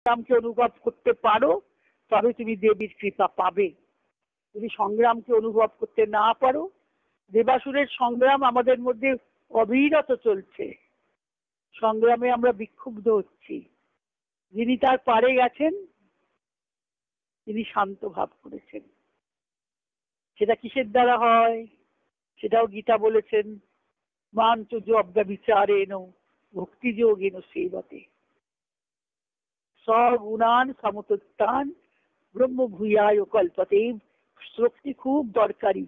সংগ্রামকে অনুভব করতে পারো তবে তুমি দেবীর কৃপা পাবে। যদি সংগ্রামকে অনুভব করতে না পারো, দেবাসুরের সংগ্রাম আমাদের মধ্যে অবিরত চলছে, সংগ্রামে আমরা বিক্ষুব্ধ হচ্ছি। যিনি তার পারে গেছেন তিনি শান্ত ভাব করেছেন। সেটা কিসের দ্বারা হয় সেটাও গীতা বলেছেন, মাঞ্চ অব্যবিচারেণ ভক্তিযোগেন সেবতে সগুণান সমতুত্তান ব্রহ্ম ভূয়ায় কল্পতে। শ্লোকটি খুব দরকারি,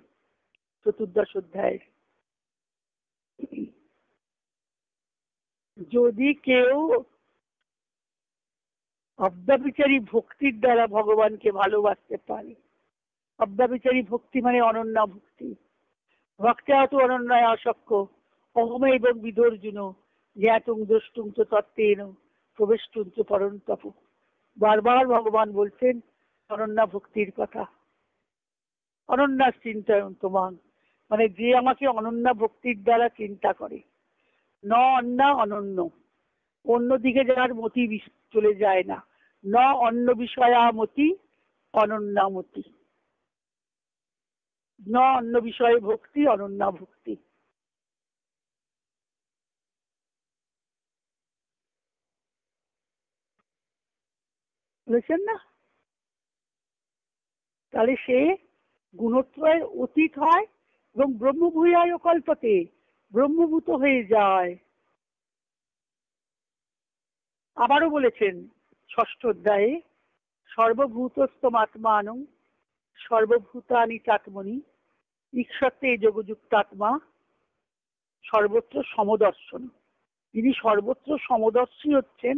চতুর্দশ অধ্যায়। যদি কেউ অব্যবিচারী ভক্তির দ্বারা ভগবানকে ভালোবাসতে পারে, অব্যবিচারী ভক্তি মানে অনন্যা ভক্তি, ভক্তাত অনন্যায় আসক্ত অহম এবং বিদর্জুন জ্ঞাতুং দ্রষ্টুং চ তত্ত্বেন প্রবেষ্টুং চ পরন্তপ। বারবার ভগবান বলছেন অনন্যা ভক্তির কথা। অনন্যা চিন্তায়ন তোমার, মানে যে আমাকে অনন্যা ভক্তির দ্বারা চিন্তা করে। ন অন্যা অনন্য, অন্যদিকে যার মতি চলে যায় না। ন অন্য বিষয়া মতি অনন্যা মতি, ন অন্য বিষয়ে ভক্তি অনন্যা ভক্তি। বুঝেছেন না? তাহলে সে গুণত্রয়ের অতীত হয় এবং ব্রহ্মভূয়ায় কল্পতে, ব্রহ্মভূত হয়ে যায়। আবারও বলেছেন ষষ্ঠ অধ্যায়ে, সর্বভূতস্থমাত্মানং সর্বভূতানি চাত্মনি ঈশ্বরতে যোগযুক্তাত্মা সর্বত্র সমদর্শন। তিনি সর্বত্র সমদর্শী হচ্ছেন,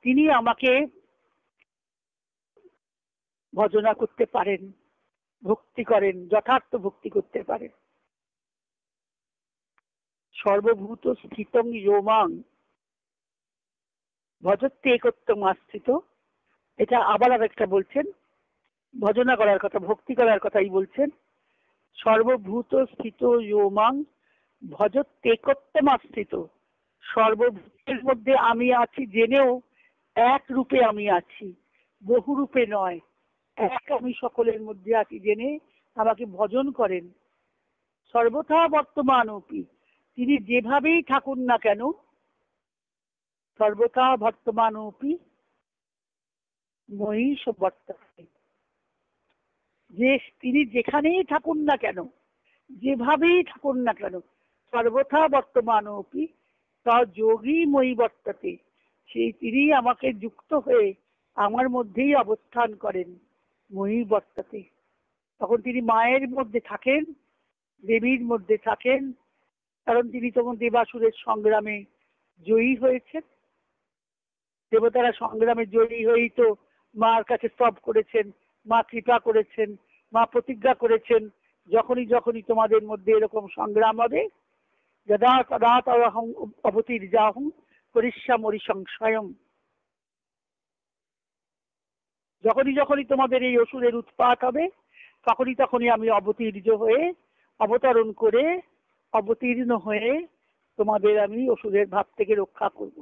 তিনি আমাকে ভজনা করতে পারেন, ভক্তি করেন, যথার্থ ভক্তি করতে পারেন। সর্বভূত স্থিতং যোমাং ভজত্তে একত্বম আস্থিত। এটা আবার একটা বলছেন, ভজনা করার কথা, ভক্তি করার কথাই বলছেন। সর্বভূত স্থিত যোমাং ভজত্তে একত্বম আস্থিত। সর্বভূতের মধ্যে আমি আছি জেনেও এক রূপে আমি আছি, বহু রূপে নয়। এক আমি সকলের মধ্যে আছি জেনে আমাকে ভজন করেন। সর্বথা বর্তমান অপি, তিনি যেভাবেই থাকুন না কেন, সর্বথা বর্তমান অপি মহিষ বর্তমান, যে তিনি যেখানেই থাকুন না কেন, যেভাবেই থাকুন না কেন, সর্বথা বর্তমান অপি তা যোগী মই বর্ততে, সেই তিনি আমাকে যুক্ত হয়ে আমার মধ্যেই অবস্থান করেন। মই বর্ততে, তখন তিনি মায়ের মধ্যে থাকেন, দেবীর মধ্যে থাকেন, কারণ তিনি তখন দেবাসুরের সংগ্রামে জয়ী হয়েছেন। দেবতারা সংগ্রামে জয়ী হয়েই তো মার কাছে স্তব করেছেন, মা কৃপা করেছেন, মা প্রতিজ্ঞা করেছেন, যখনই যখনই তোমাদের মধ্যে এরকম সংগ্রাম হবে, যদা তদা তদহং অবতীর্যাহং করিষ্যামি সংশয়ম, যখনই যখনই তোমাদের এই অসুরের উৎপাত হবে তখনই তখনই আমি অবতীর্য হয়ে, অবতরণ করে, অবতীর্ণ হয়ে তোমাদের আমি অসুরের ভাব থেকে রক্ষা করব।